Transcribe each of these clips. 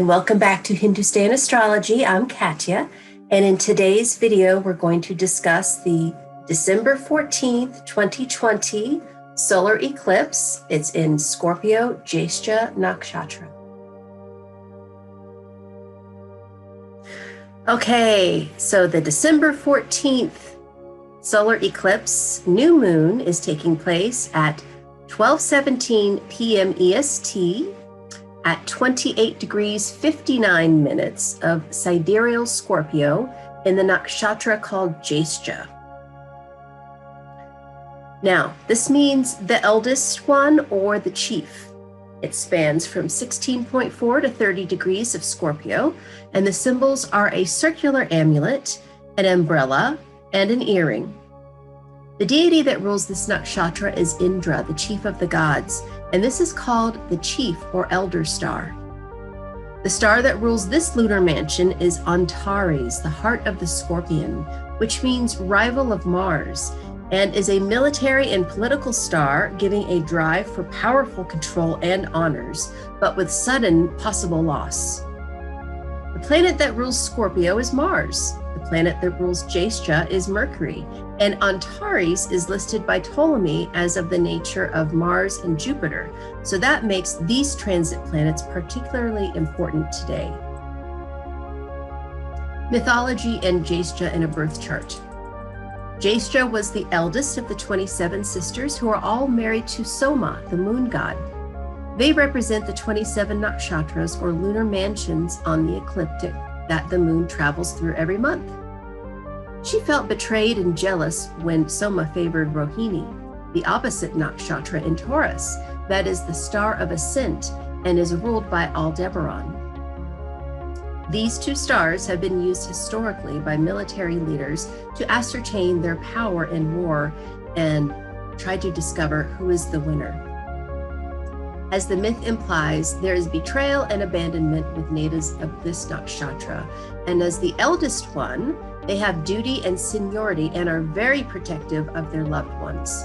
welcome back to Hindustan Astrology. I'm Katya, and in today's video, we're going to discuss the December 14th, 2020 solar eclipse. It's in Scorpio, Jyeshta Nakshatra. Okay, so the December 14th solar eclipse, new moon, is taking place at 12:17 p.m. EST at 28 degrees 59 minutes of sidereal Scorpio in the nakshatra called Jyeshta. Now, this means the eldest one or the chief. It spans from 16.4 to 30 degrees of Scorpio, and the symbols are a circular amulet, an umbrella, and an earring. The deity that rules this nakshatra is Indra, the chief of the gods, and this is called the chief or elder star. The star that rules this lunar mansion is Antares, the heart of the scorpion, which means rival of Mars, and is a military and political star giving a drive for powerful control and honors, but with sudden possible loss. The planet that rules Scorpio is Mars. The planet that rules Jyeshta is Mercury, and Antares is listed by Ptolemy as of the nature of Mars and Jupiter, so that makes these transit planets particularly important today. Mythology and Jyeshta in a birth chart. Jyeshta was the eldest of the 27 sisters who are all married to Soma, the moon god. They represent the 27 nakshatras or lunar mansions on the ecliptic that the moon travels through every month. She felt betrayed and jealous when Soma favored Rohini, the opposite nakshatra in Taurus, that is the star of ascent and is ruled by Aldebaran. These two stars have been used historically by military leaders to ascertain their power in war and try to discover who is the winner. As the myth implies, there is betrayal and abandonment with natives of this nakshatra, and as the eldest one, they have duty and seniority and are very protective of their loved ones.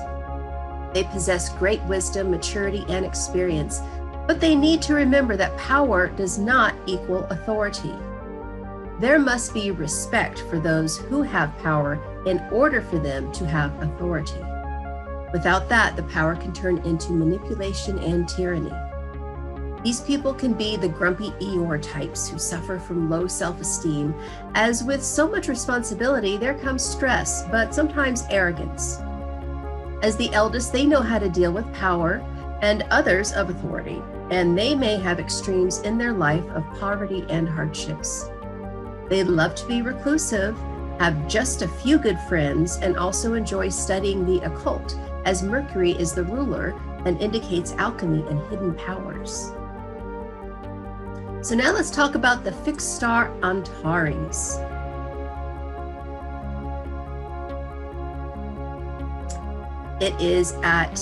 They possess great wisdom, maturity, and experience, but they need to remember that power does not equal authority. There must be respect for those who have power in order for them to have authority. Without that, the power can turn into manipulation and tyranny. These people can be the grumpy Eeyore types who suffer from low self-esteem, as with so much responsibility, there comes stress, but sometimes arrogance. As the eldest, they know how to deal with power and others of authority, and they may have extremes in their life of poverty and hardships. They love to be reclusive, have just a few good friends, and also enjoy studying the occult, as Mercury is the ruler and indicates alchemy and hidden powers. So now let's talk about the fixed star Antares. It is at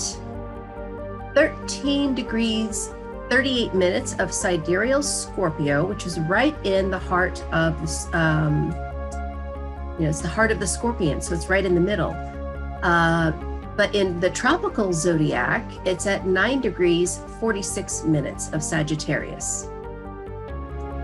13 degrees 38 minutes of sidereal Scorpio, which is right in the heart of this, it's the heart of the scorpion, so it's right in the middle. But in the tropical zodiac, it's at 9 degrees 46 minutes of Sagittarius.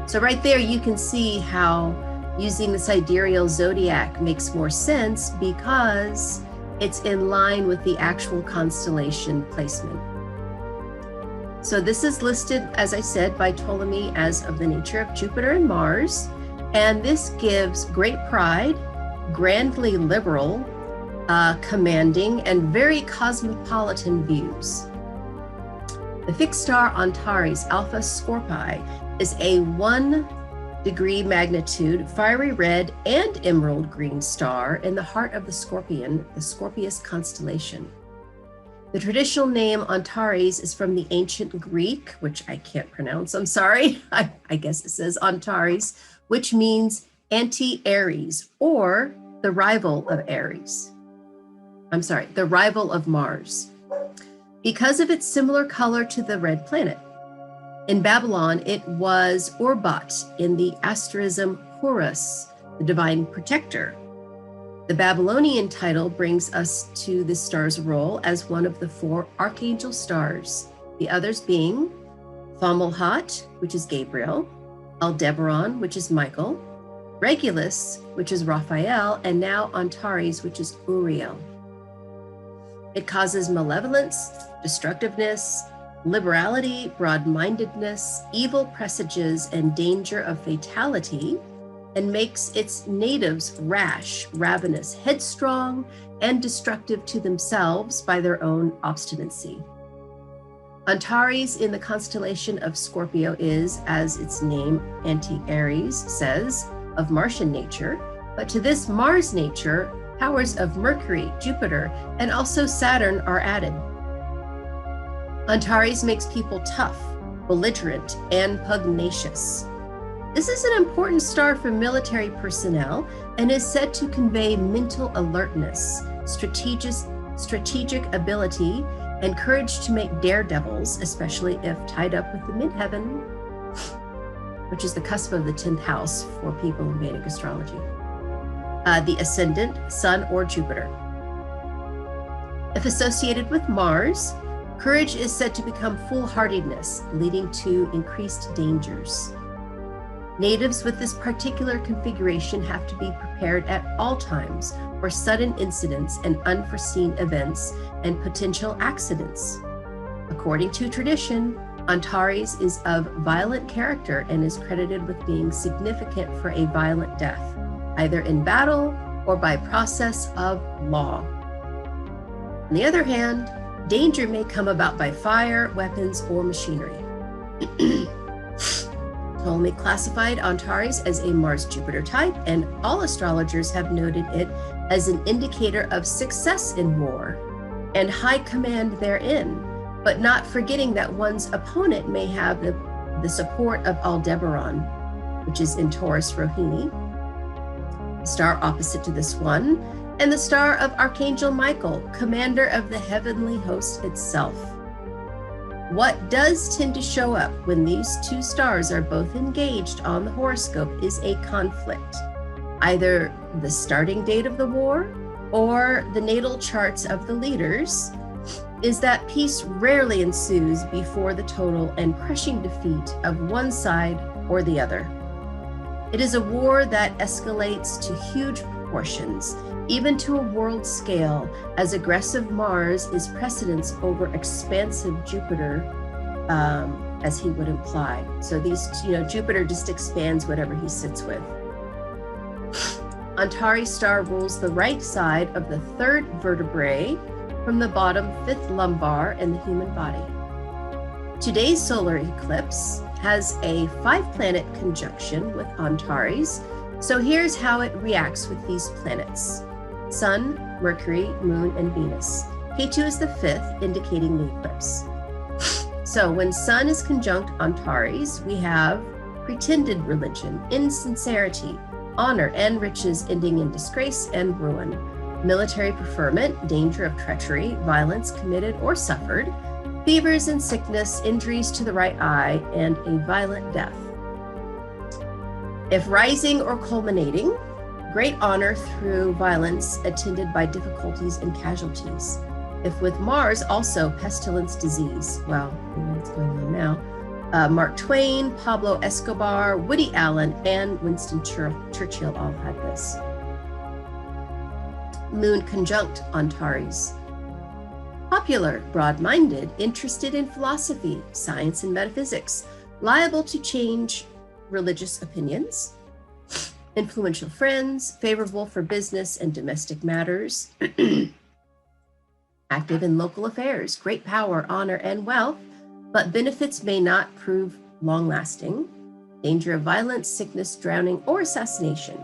So right there, you can see how using the sidereal zodiac makes more sense because it's in line with the actual constellation placement. So this is listed, as I said, by Ptolemy as of the nature of Jupiter and Mars, and this gives great pride, grandly liberal, commanding, and very cosmopolitan views. The fixed star Antares Alpha Scorpii is a 1 degree magnitude fiery red and emerald green star in the heart of the scorpion, the Scorpius constellation. The traditional name Antares is from the ancient Greek, which I can't pronounce, I'm sorry. I guess it says Antares, which means anti-Aries or the rival of Aries. The rival of Mars, because of its similar color to the red planet. In Babylon, it was Orbat in the asterism Horus, the divine protector. The Babylonian title brings us to this star's role as one of the 4 archangel stars, the others being Fomalhaut, which is Gabriel, Aldebaran, which is Michael, Regulus, which is Raphael, and now Antares, which is Uriel. It causes malevolence, destructiveness, liberality, broad-mindedness, evil presages, and danger of fatality, and makes its natives rash, ravenous, headstrong, and destructive to themselves by their own obstinacy. Antares in the constellation of Scorpio is, as its name, Anti-Aries, says, of Martian nature, but to this Mars nature, powers of Mercury, Jupiter, and also Saturn are added. Antares makes people tough, belligerent, and pugnacious. This is an important star for military personnel and is said to convey mental alertness, strategic ability, and courage to make daredevils, especially if tied up with the midheaven, which is the cusp of the 10th house for people in Vedic astrology. The ascendant, Sun or Jupiter. If associated with Mars, courage is said to become foolhardiness, leading to increased dangers. Natives with this particular configuration have to be prepared at all times for sudden incidents and unforeseen events and potential accidents. According to tradition, Antares is of violent character and is credited with being significant for a violent death, either in battle or by process of law. On the other hand, danger may come about by fire, weapons, or machinery. Ptolemy classified Antares as a Mars-Jupiter type, and all astrologers have noted it as an indicator of success in war and high command therein, but not forgetting that one's opponent may have the support of Aldebaran, which is in Taurus Rohini, the star opposite to this one, and the star of Archangel Michael, commander of the heavenly host itself. What does tend to show up when these two stars are both engaged on the horoscope is a conflict, either the starting date of the war or the natal charts of the leaders, is that peace rarely ensues before the total and crushing defeat of one side or the other. It is a war that escalates to huge proportions, even to a world scale, as aggressive Mars is precedence over expansive Jupiter, as he would imply. So these, Jupiter just expands whatever he sits with. Antares star rules the right side of the third vertebrae from the bottom fifth lumbar in the human body. Today's solar eclipse has a 5-planet conjunction with Antares, so here's how it reacts with these planets: Sun, Mercury, Moon, and Venus. K2 is the 5th, indicating the eclipse. So when Sun is conjunct Antares, we have pretended religion, insincerity, honor and riches ending in disgrace and ruin, military preferment, danger of treachery, violence committed or suffered, fevers and sickness, injuries to the right eye, and a violent death. If rising or culminating, great honor through violence attended by difficulties and casualties. If with Mars, also pestilence, disease. Well, you know what's going on now. Mark Twain, Pablo Escobar, Woody Allen, and Winston Churchill all had this. Moon conjunct Antares. Popular, broad-minded, interested in philosophy, science, and metaphysics, liable to change religious opinions, influential friends, favorable for business and domestic matters, active in local affairs, great power, honor, and wealth, but benefits may not prove long-lasting, danger of violence, sickness, drowning, or assassination.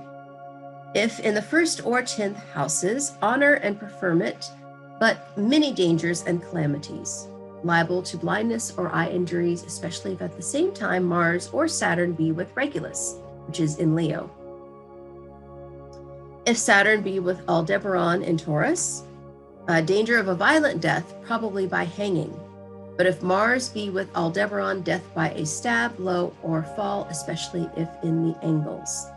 If in the 1st or 10th houses, honor and preferment, but many dangers and calamities, liable to blindness or eye injuries, especially if at the same time Mars or Saturn be with Regulus, which is in Leo. If Saturn be with Aldebaran in Taurus, danger of a violent death, probably by hanging. But if Mars be with Aldebaran, death by a stab, blow, or fall, especially if in the angles,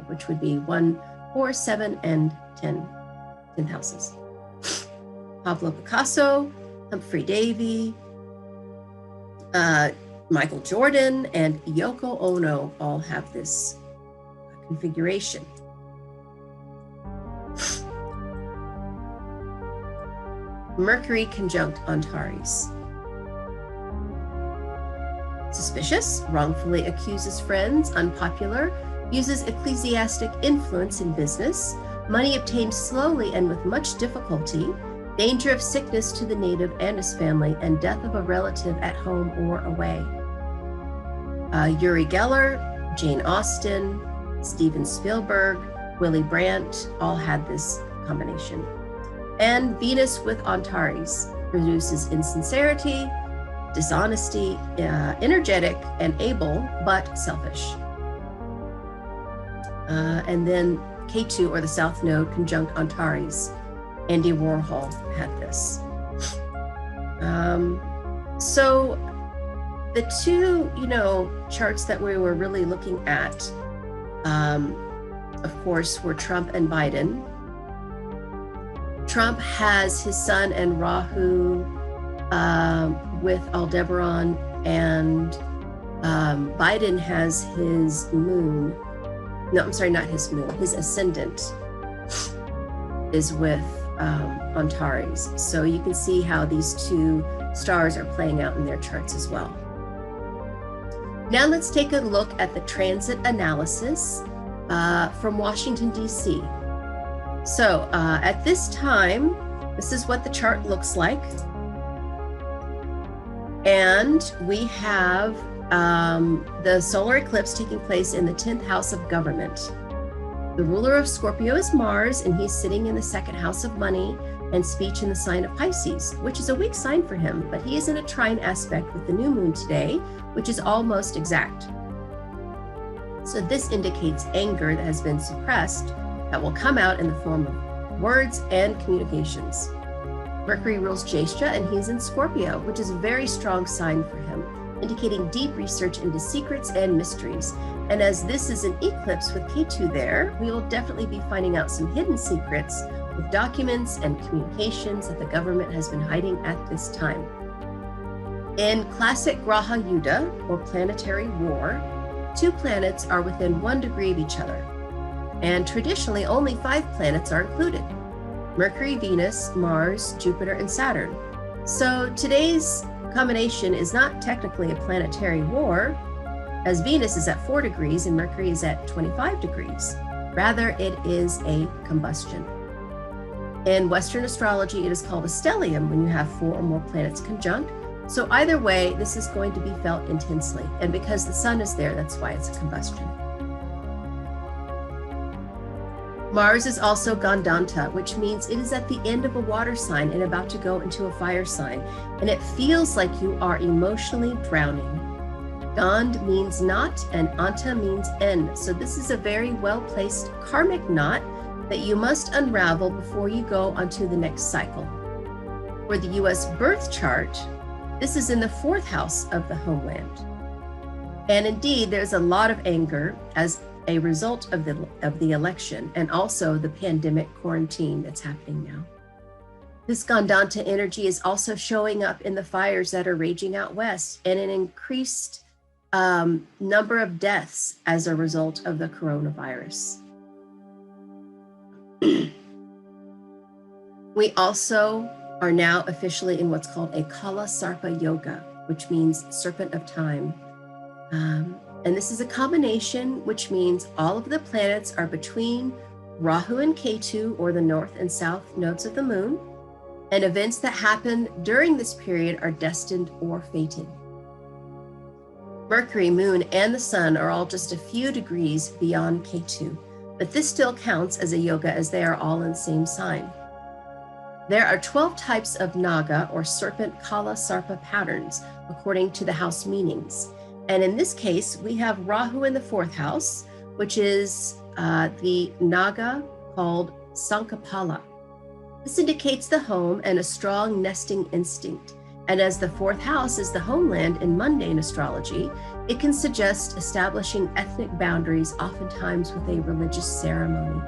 which would be 1, 4, 7, and 10 houses. Pablo Picasso, Humphrey Davy, Michael Jordan and Yoko Ono all have this configuration. Mercury conjunct Antares. Suspicious, wrongfully accuses friends, unpopular, uses ecclesiastic influence in business, money obtained slowly and with much difficulty, danger of sickness to the native and his family, and death of a relative at home or away. Uri Geller, Jane Austen, Steven Spielberg, Willy Brandt all had this combination. And Venus with Antares produces insincerity, dishonesty, energetic and able, but selfish. And then K2, or the South Node, conjunct Antares. Andy Warhol had this. So the two, charts that we were really looking at, of course, were Trump and Biden. Trump has his sun and Rahu with Aldebaran, and Biden has his moon. No, I'm sorry, not his moon. His ascendant is with Antares. So you can see how these two stars are playing out in their charts as well. Now let's take a look at the transit analysis from Washington, D.C. So at this time, this is what the chart looks like. And we have the solar eclipse taking place in the 10th house of government. The ruler of Scorpio is Mars, and he's sitting in the 2nd house of money and speech in the sign of Pisces, which is a weak sign for him, but he is in a trine aspect with the new moon today, which is almost exact. So this indicates anger that has been suppressed that will come out in the form of words and communications. Mercury rules Jyeshta, and he's in Scorpio, which is a very strong sign for him, indicating deep research into secrets and mysteries. And as this is an eclipse with K2 there, we will definitely be finding out some hidden secrets with documents and communications that the government has been hiding at this time. In classic Graha Yuddha, or planetary war, 2 planets are within 1 degree of each other. And traditionally, only 5 planets are included: Mercury, Venus, Mars, Jupiter, and Saturn. So today's combination is not technically a planetary war, as Venus is at 4 degrees and Mercury is at 25 degrees. Rather, it is a combustion. In Western astrology, it is called a stellium when you have 4 or more planets conjunct. So either way, this is going to be felt intensely. And because the sun is there, that's why it's a combustion. Mars is also Gandanta, which means it is at the end of a water sign and about to go into a fire sign. And it feels like you are emotionally drowning. Gand means knot and Anta means end. So this is a very well-placed karmic knot that you must unravel before you go onto the next cycle. For the US birth chart, this is in the 4th house of the homeland. And indeed, there's a lot of anger as a result of the election and also the pandemic quarantine that's happening now. This Gandanta energy is also showing up in the fires that are raging out west and an increased number of deaths as a result of the coronavirus. We also are now officially in what's called a Kala Sarpa Yoga, which means serpent of time. And this is a combination, which means all of the planets are between Rahu and Ketu, or the north and south nodes of the moon, and events that happen during this period are destined or fated. Mercury, moon, and the sun are all just a few degrees beyond Ketu, but this still counts as a yoga as they are all in the same sign. There are 12 types of Naga, or serpent Kala Sarpa patterns, according to the house meanings. And in this case, we have Rahu in the 4th house, which is the Naga called Sankapala. This indicates the home and a strong nesting instinct. And as the 4th house is the homeland in mundane astrology, it can suggest establishing ethnic boundaries, oftentimes with a religious ceremony.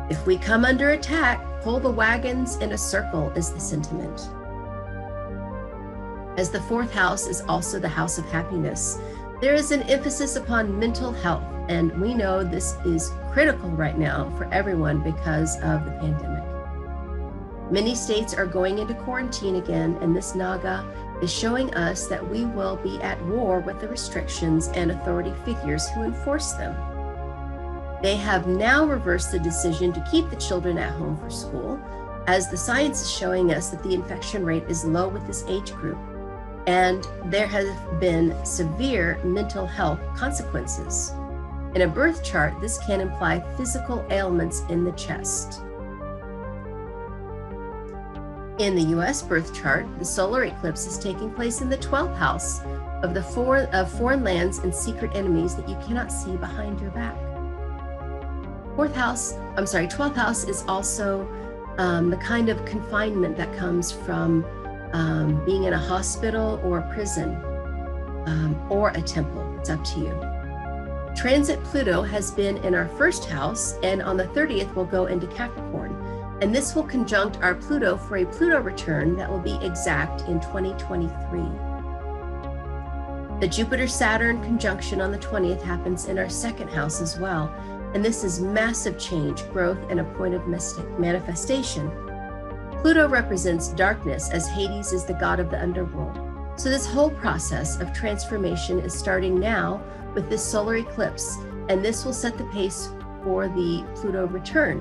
If we come under attack, pull the wagons in a circle is the sentiment. As the fourth house is also the house of happiness, there is an emphasis upon mental health, and we know this is critical right now for everyone because of the pandemic. Many states are going into quarantine again, and this Naga is showing us that we will be at war with the restrictions and authority figures who enforce them. They have now reversed the decision to keep the children at home for school, as the science is showing us that the infection rate is low with this age group, and there have been severe mental health consequences. In a birth chart, this can imply physical ailments in the chest. In the US birth chart, the solar eclipse is taking place in the 12th house of foreign lands and secret enemies that you cannot see behind your back. 12th house is also the kind of confinement that comes from being in a hospital or a prison or a temple. It's up to you. Transit Pluto has been in our first house, and on the 30th will go into Capricorn. And this will conjunct our Pluto for a Pluto return that will be exact in 2023. The Jupiter-Saturn conjunction on the 20th happens in our second house as well. And this is massive change, growth, and a point of manifestation. Pluto represents darkness, as Hades is the god of the underworld. So this whole process of transformation is starting now with this solar eclipse, and this will set the pace for the Pluto return,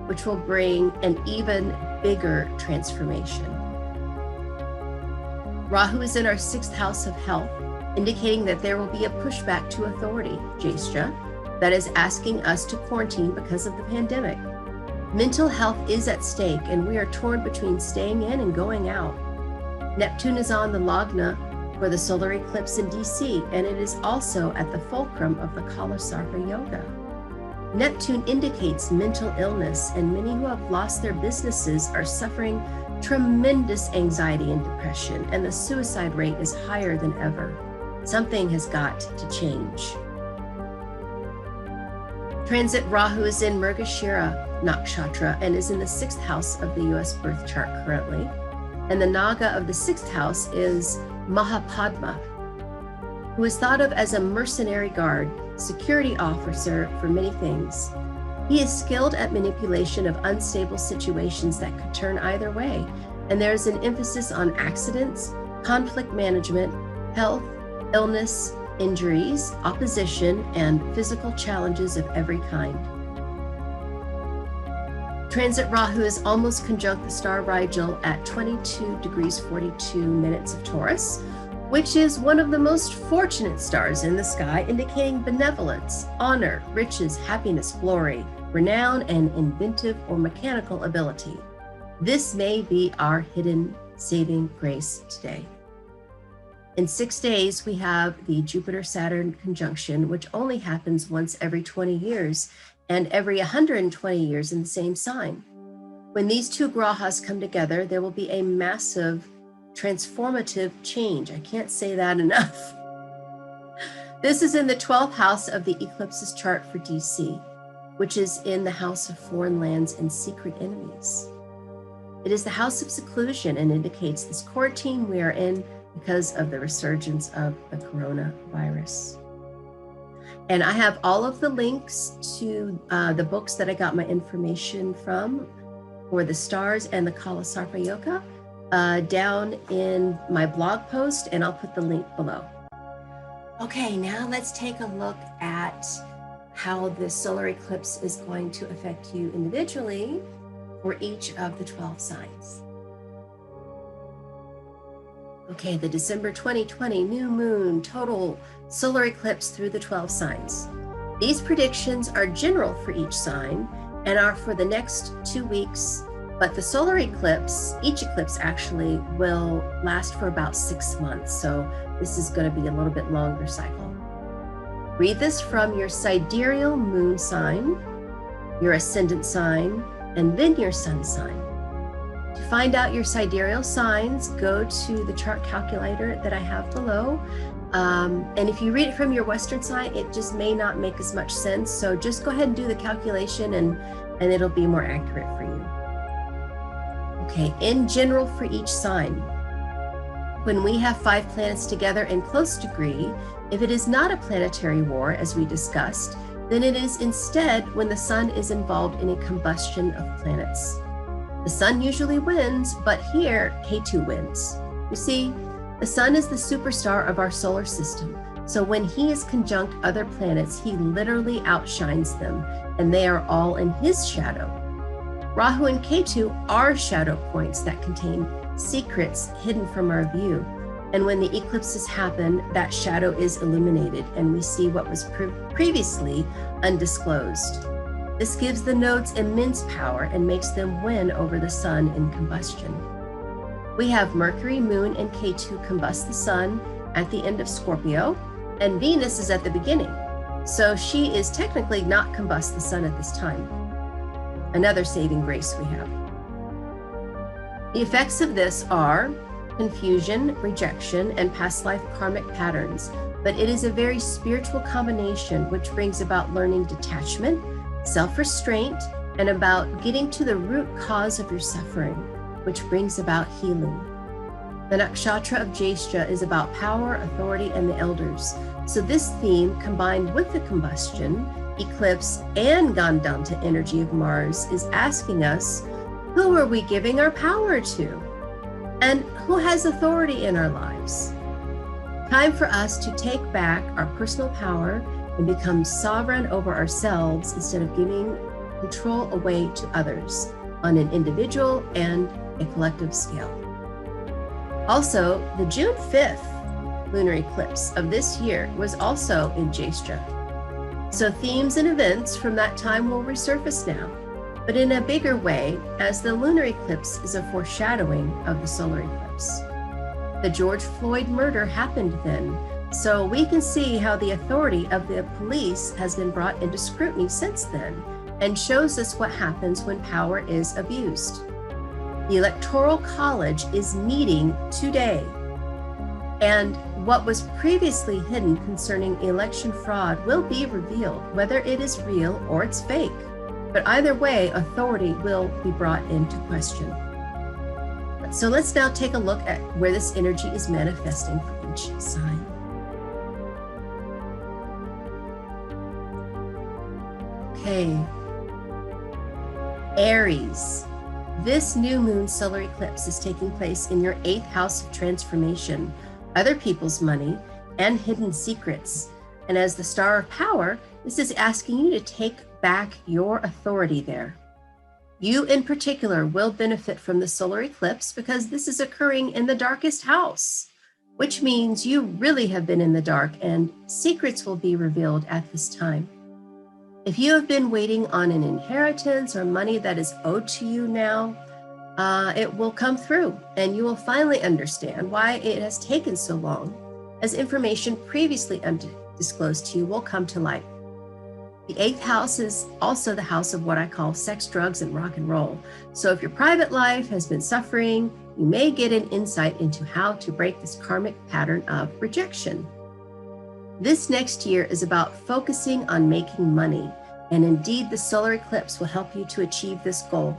which will bring an even bigger transformation. Rahu is in our sixth house of health, indicating that there will be a pushback to authority, Jyeshta, that is asking us to quarantine because of the pandemic. Mental health is at stake, and we are torn between staying in and going out. Neptune is on the Lagna for the solar eclipse in DC, and it is also at the fulcrum of the Kalasarpa Yoga. Neptune indicates mental illness, and many who have lost their businesses are suffering tremendous anxiety and depression, and the suicide rate is higher than ever. Something has got to change. Transit Rahu is in Mrigashira Nakshatra and is in the sixth house of the US birth chart currently. And the Naga of the sixth house is Mahapadma, who is thought of as a mercenary guard, security officer for many things. He is skilled at manipulation of unstable situations that could turn either way. And there's an emphasis on accidents, conflict management, health, illness, injuries, opposition, and physical challenges of every kind. Transit Rahu is almost conjunct the star Rigel at 22 degrees 42 minutes of Taurus, which is one of the most fortunate stars in the sky, indicating benevolence, honor, riches, happiness, glory, renown, and inventive or mechanical ability. This may be our hidden saving grace today. In 6 days, we have the Jupiter-Saturn conjunction, which only happens once every 20 years and every 120 years in the same sign. When these two grahas come together, there will be a massive transformative change. I can't say that enough. This is in the 12th house of the eclipses chart for DC, which is in the house of foreign lands and secret enemies. It is the house of seclusion and indicates this quarantine we are in because of the resurgence of the coronavirus. And I have all of the links to the books that I got my information from for the stars and the Kalasarpa Yoga down in my blog post, and I'll put the link below. Okay, now let's take a look at how the solar eclipse is going to affect you individually for each of the 12 signs. Okay, the December 2020 new moon total solar eclipse through the 12 signs. These predictions are general for each sign and are for the next 2 weeks, but the solar eclipse, each eclipse actually will last for about 6 months. So this is going to be a little bit longer cycle. Read this from your sidereal moon sign, your ascendant sign, and then your sun sign. To find out your sidereal signs, go to the chart calculator that I have below. And if you read it from your Western sign, it just may not make as much sense. So just go ahead and do the calculation and it'll be more accurate for you. Okay, in general for each sign, When we have 5 planets together in close degree, if it is not a planetary war, as we discussed, then it is instead when the sun is involved in a combustion of planets. The sun usually wins, but here Ketu wins. You see, the sun is the superstar of our solar system, so when he is conjunct other planets, he literally outshines them, and they are all in his shadow. Rahu and Ketu are shadow points that contain secrets hidden from our view. And when the eclipses happen, that shadow is illuminated and we see what was previously undisclosed. This gives the nodes immense power and makes them win over the sun in combustion. We have Mercury, Moon, and Ketu combust the sun at the end of Scorpio, and Venus is at the beginning. So she is technically not combust the sun at this time. Another saving grace we have. The effects of this are confusion, rejection, and past life karmic patterns, but it is a very spiritual combination which brings about learning detachment, self-restraint, and about getting to the root cause of your suffering, which brings about healing. The nakshatra of Jyeshta is about power, authority, and the elders. So this theme, combined with the combustion, eclipse, and Gandanta energy of Mars, is asking us, who are we giving our power to? And who has authority in our lives? Time for us to take back our personal power and become sovereign over ourselves instead of giving control away to others on an individual and a collective scale. Also, the June 5th lunar eclipse of this year was also in Jyeshta. So themes and events from that time will resurface now, but in a bigger way, as the lunar eclipse is a foreshadowing of the solar eclipse. The George Floyd murder happened then, so we can see how the authority of the police has been brought into scrutiny since then, and shows us what happens when power is abused. The Electoral College is meeting today, and what was previously hidden concerning election fraud will be revealed, whether it is real or it's fake. But either way, authority will be brought into question. So let's now take a look at where this energy is manifesting for each sign. Okay. Aries. This new moon solar eclipse is taking place in your 8th house of transformation, other people's money, and hidden secrets. And as the star of power, this is asking you to take back your authority there. You in particular will benefit from the solar eclipse because this is occurring in the darkest house, which means you really have been in the dark and secrets will be revealed at this time. If you have been waiting on an inheritance or money that is owed to you now, it will come through and you will finally understand why it has taken so long, as information previously undisclosed to you will come to light. The 8th house is also the house of what I call sex, drugs, and rock and roll. So if your private life has been suffering, you may get an insight into how to break this karmic pattern of rejection. This next year is about focusing on making money, and indeed the solar eclipse will help you to achieve this goal.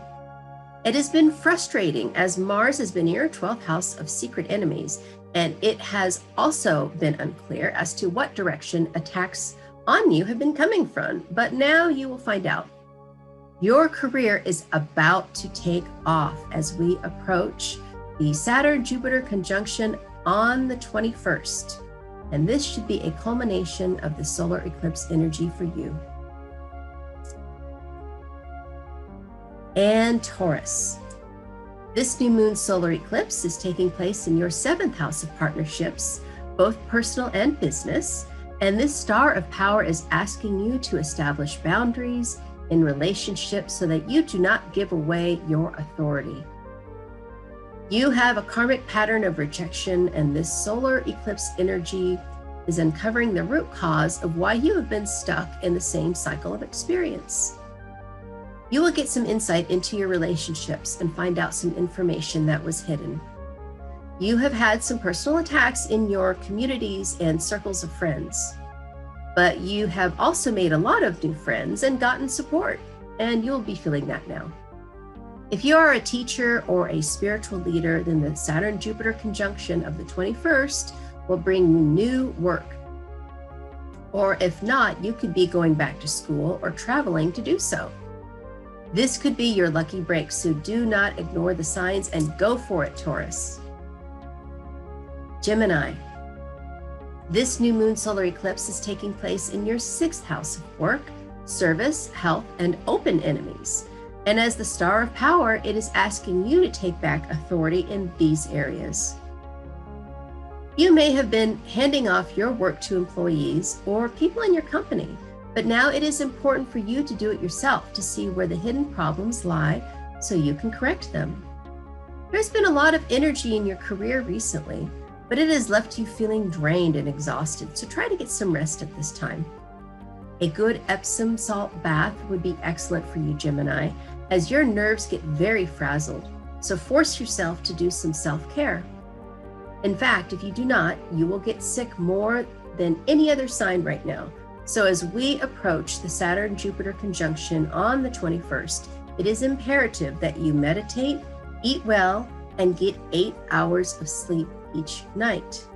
It has been frustrating as Mars has been in your 12th house of secret enemies, and it has also been unclear as to what direction attacks on you have been coming from, but now you will find out. Your career is about to take off as we approach the Saturn-Jupiter conjunction on the 21st, and this should be a culmination of the solar eclipse energy for you. And Taurus. This new moon solar eclipse is taking place in your 7th house of partnerships, both personal and business. And this star of power is asking you to establish boundaries in relationships so that you do not give away your authority. You have a karmic pattern of rejection, and this solar eclipse energy is uncovering the root cause of why you have been stuck in the same cycle of experience. You will get some insight into your relationships and find out some information that was hidden. You have had some personal attacks in your communities and circles of friends, but you have also made a lot of new friends and gotten support, and you'll be feeling that now. If you are a teacher or a spiritual leader, then the Saturn-Jupiter conjunction of the 21st will bring you new work. Or if not, you could be going back to school or traveling to do so. This could be your lucky break, so do not ignore the signs and go for it, Taurus. Gemini. This new moon solar eclipse is taking place in your 6th house of work, service, health, and open enemies. And as the star of power, it is asking you to take back authority in these areas. You may have been handing off your work to employees or people in your company, but now it is important for you to do it yourself to see where the hidden problems lie so you can correct them. There's been a lot of energy in your career recently, but it has left you feeling drained and exhausted, so try to get some rest at this time. A good Epsom salt bath would be excellent for you, Gemini, as your nerves get very frazzled, so force yourself to do some self-care. In fact, if you do not, you will get sick more than any other sign right now. So as we approach the Saturn-Jupiter conjunction on the 21st, it is imperative that you meditate, eat well, and get 8 hours of sleep each night.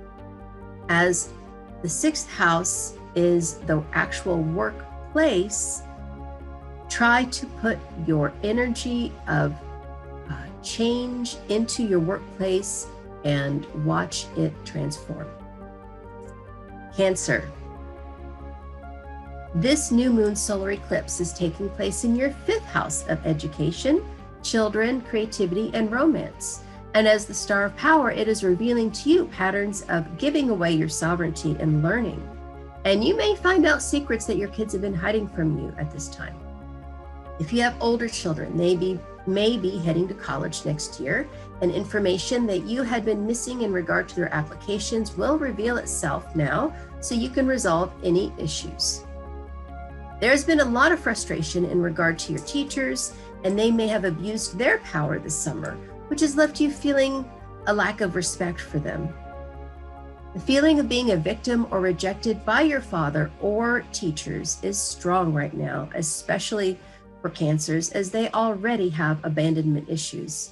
As the 6th house is the actual workplace, try to put your energy of change into your workplace and watch it transform. Cancer. This new moon solar eclipse is taking place in your 5th house of education, children, creativity, and romance. And as the star of power, it is revealing to you patterns of giving away your sovereignty and learning. And you may find out secrets that your kids have been hiding from you at this time. If you have older children, they may be heading to college next year, and information that you had been missing in regard to their applications will reveal itself now so you can resolve any issues. There's been a lot of frustration in regard to your teachers, and they may have abused their power this summer, which has left you feeling a lack of respect for them. The feeling of being a victim or rejected by your father or teachers is strong right now, especially for Cancers, as they already have abandonment issues.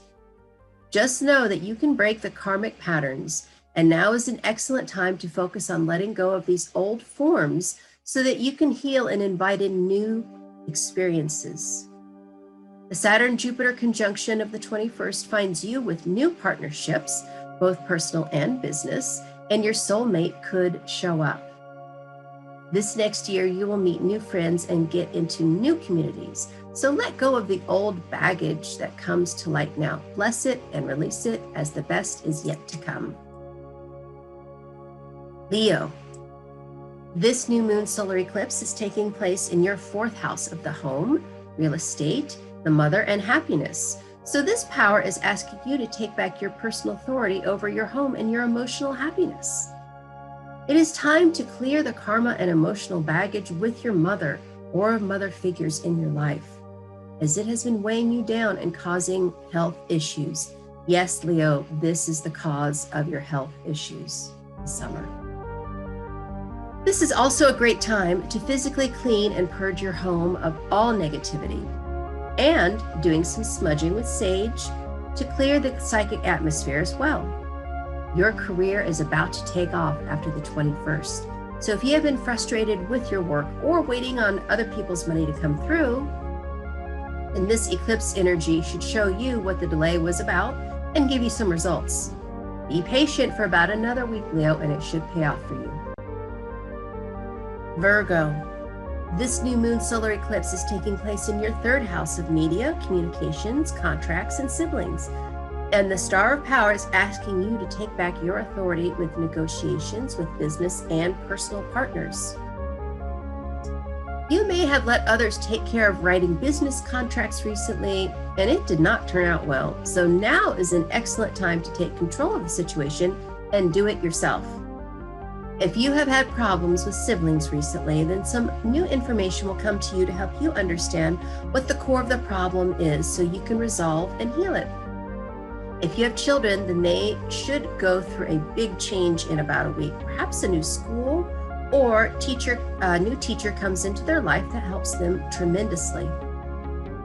Just know that you can break the karmic patterns, and now is an excellent time to focus on letting go of these old forms so that you can heal and invite in new experiences. The Saturn-Jupiter conjunction of the 21st finds you with new partnerships, both personal and business, and your soulmate could show up. This next year, you will meet new friends and get into new communities. So let go of the old baggage that comes to light now. Bless it and release it, as the best is yet to come. Leo. This new moon solar eclipse is taking place in your 4th house of the home, real estate, the mother, and happiness. So this power is asking you to take back your personal authority over your home and your emotional happiness. It is time to clear the karma and emotional baggage with your mother or mother figures in your life, as it has been weighing you down and causing health issues. Yes, Leo, this is the cause of your health issues this summer. This is also a great time to physically clean and purge your home of all negativity, and doing some smudging with sage to clear the psychic atmosphere as well. Your career is about to take off after the 21st. So if you have been frustrated with your work or waiting on other people's money to come through, then this eclipse energy should show you what the delay was about and give you some results. Be patient for about another week, Leo, and it should pay off for you. Virgo. This new moon solar eclipse is taking place in your 3rd house of media, communications, contracts, and siblings. And the star of power is asking you to take back your authority with negotiations with business and personal partners. You may have let others take care of writing business contracts recently, and it did not turn out well. So now is an excellent time to take control of the situation and do it yourself. If you have had problems with siblings recently, then some new information will come to you to help you understand what the core of the problem is so you can resolve and heal it. If you have children, then they should go through a big change in about a week, perhaps a new school or a new teacher comes into their life that helps them tremendously.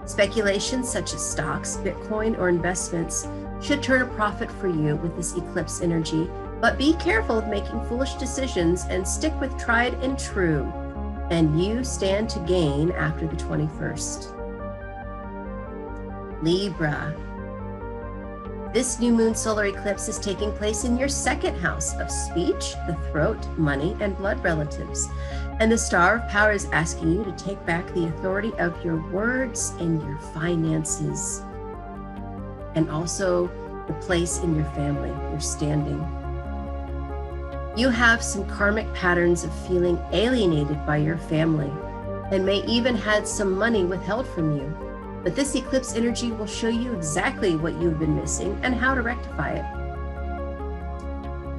Speculations such as stocks, Bitcoin, or investments should turn a profit for you with this eclipse energy, but be careful of making foolish decisions and stick with tried and true, and you stand to gain after the 21st. Libra. This new moon solar eclipse is taking place in your second house of speech, the throat, money, and blood relatives. And the Star of Power is asking you to take back the authority of your words and your finances, and also the place in your family, your standing. You have some karmic patterns of feeling alienated by your family and may even had some money withheld from you. But this eclipse energy will show you exactly what you've been missing and how to rectify it.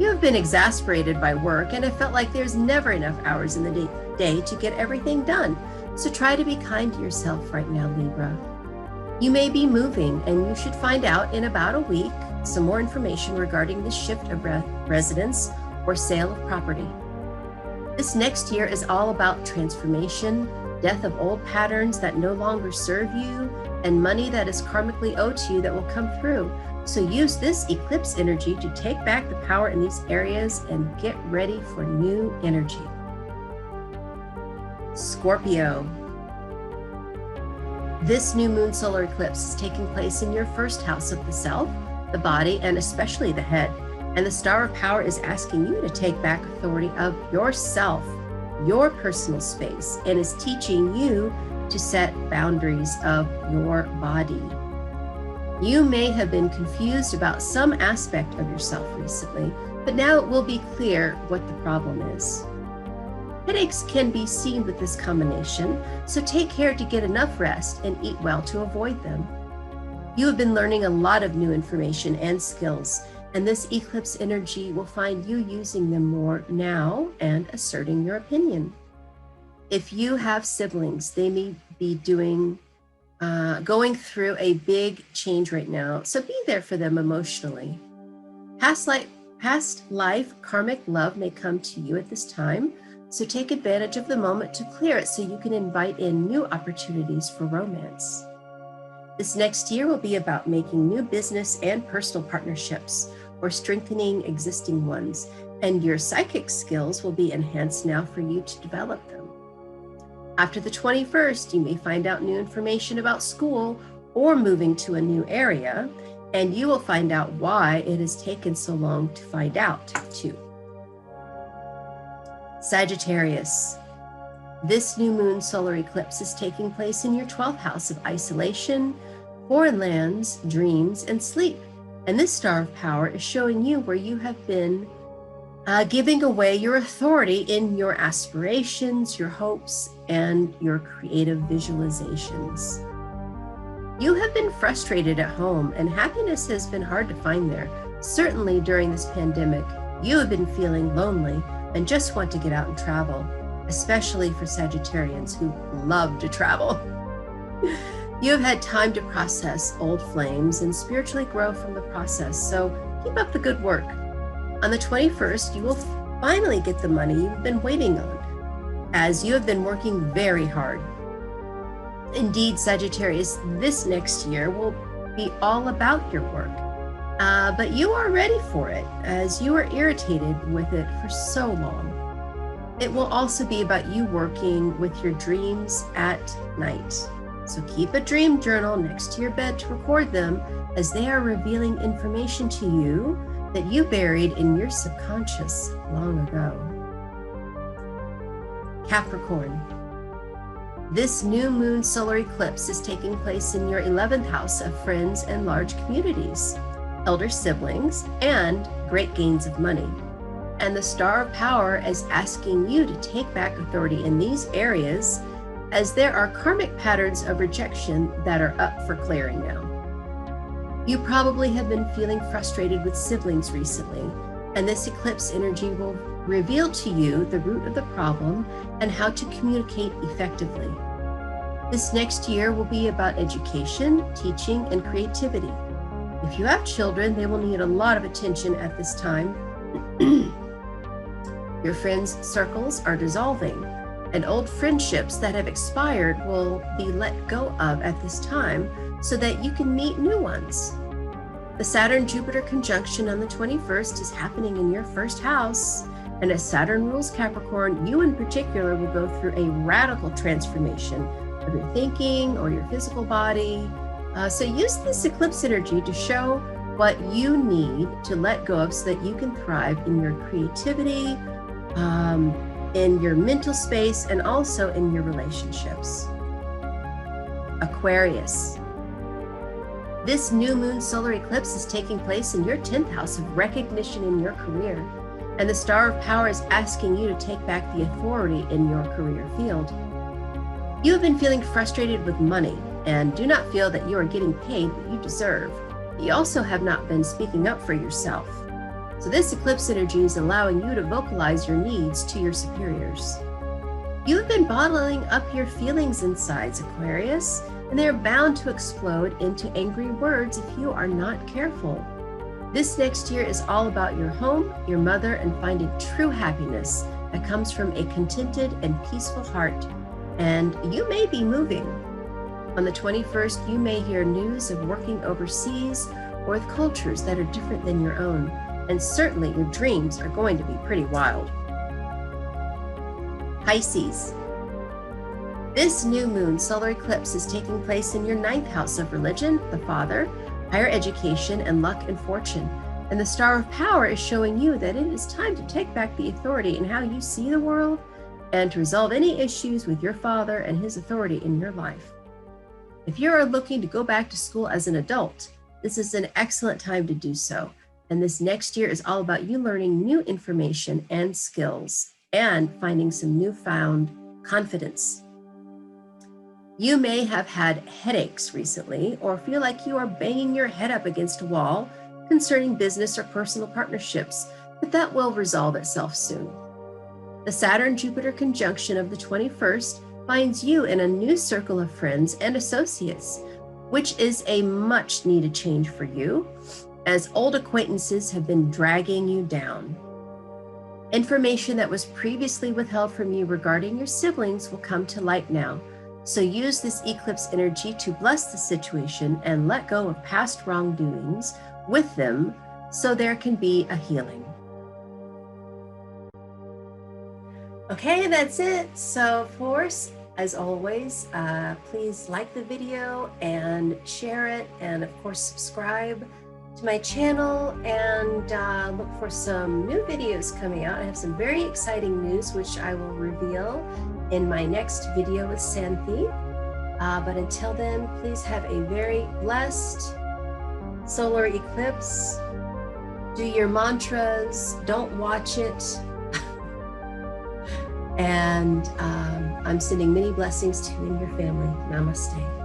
You have been exasperated by work and have felt like there's never enough hours in the day to get everything done. So try to be kind to yourself right now, Libra. You may be moving, and you should find out in about a week some more information regarding the shift of residence or sale of property. This next year is all about transformation, death of old patterns that no longer serve you, and money that is karmically owed to you that will come through. So use this eclipse energy to take back the power in these areas and get ready for new energy. Scorpio. This new moon solar eclipse is taking place in your first house of the self, the body, and especially the head. And the Star of Power is asking you to take back authority of yourself, your personal space, and is teaching you to set boundaries of your body. You may have been confused about some aspect of yourself recently, but now it will be clear what the problem is. Headaches can be seen with this combination, so take care to get enough rest and eat well to avoid them. You have been learning a lot of new information and skills, and this eclipse energy will find you using them more now and asserting your opinion. If you have siblings, they may be going through a big change right now, so be there for them emotionally. Past life karmic love may come to you at this time, so take advantage of the moment to clear it so you can invite in new opportunities for romance. This next year will be about making new business and personal partnerships or strengthening existing ones, and your psychic skills will be enhanced now for you to develop them. After the 21st, you may find out new information about school or moving to a new area, and you will find out why it has taken so long to find out too. Sagittarius. This new moon solar eclipse is taking place in your 12th house of isolation, foreign lands, dreams, and sleep. And this Star of Power is showing you where you have been giving away your authority in your aspirations, your hopes, and your creative visualizations. You have been frustrated at home, and happiness has been hard to find there. Certainly during this pandemic, you have been feeling lonely and just want to get out and travel, especially for Sagittarians who love to travel. You have had time to process old flames and spiritually grow from the process, so keep up the good work. On the 21st, you will finally get the money you've been waiting on, as you have been working very hard. Indeed, Sagittarius, this next year will be all about your work, but you are ready for it, as you are irritated with it for so long. It will also be about you working with your dreams at night. So keep a dream journal next to your bed to record them, as they are revealing information to you that you buried in your subconscious long ago. Capricorn. This new moon solar eclipse is taking place in your 11th house of friends and large communities, elder siblings, and great gains of money. And the Star of Power is asking you to take back authority in these areas, as there are karmic patterns of rejection that are up for clearing now. You probably have been feeling frustrated with siblings recently, and this eclipse energy will reveal to you the root of the problem and how to communicate effectively. This next year will be about education, teaching, and creativity. If you have children, they will need a lot of attention at this time. Your friends' circles are dissolving, And old friendships that have expired will be let go of at this time so that you can meet new ones. The Saturn-Jupiter conjunction on the 21st is happening in your first house. And as Saturn rules Capricorn, you in particular will go through a radical transformation of your thinking or your physical body. So use this eclipse energy to show what you need to let go of so that you can thrive in your creativity, in your mental space, and also in your relationships. Aquarius. This new moon solar eclipse is taking place in your 10th house of recognition in your career. And the Star of Power is asking you to take back the authority in your career field. You have been feeling frustrated with money and do not feel that you are getting paid what you deserve. You also have not been speaking up for yourself. So this eclipse energy is allowing you to vocalize your needs to your superiors. You have been bottling up your feelings inside, Aquarius, and they are bound to explode into angry words if you are not careful. This next year is all about your home, your mother, and finding true happiness that comes from a contented and peaceful heart. And you may be moving. On the 21st, you may hear news of working overseas or with cultures that are different than your own. And certainly your dreams are going to be pretty wild. Pisces. This new moon solar eclipse is taking place in your 9th house of religion, the father, higher education, and luck and fortune. And the Star of Power is showing you that it is time to take back the authority in how you see the world and to resolve any issues with your father and his authority in your life. If you are looking to go back to school as an adult, this is an excellent time to do so. And this next year is all about you learning new information and skills and finding some newfound confidence. You may have had headaches recently or feel like you are banging your head up against a wall concerning business or personal partnerships, but that will resolve itself soon. The Saturn-Jupiter conjunction of the 21st finds you in a new circle of friends and associates, which is a much needed change for you, as old acquaintances have been dragging you down. Information that was previously withheld from you regarding your siblings will come to light now. So use this eclipse energy to bless the situation and let go of past wrongdoings with them so there can be a healing. Okay, that's it. So of course, as always, please like the video and share it, and of course subscribe to my channel, and look for some new videos coming out. I have some very exciting news which I will reveal in my next video with Santhi. But until then, please have a very blessed solar eclipse. Do your mantras, don't watch it. And I'm sending many blessings to you and your family. Namaste.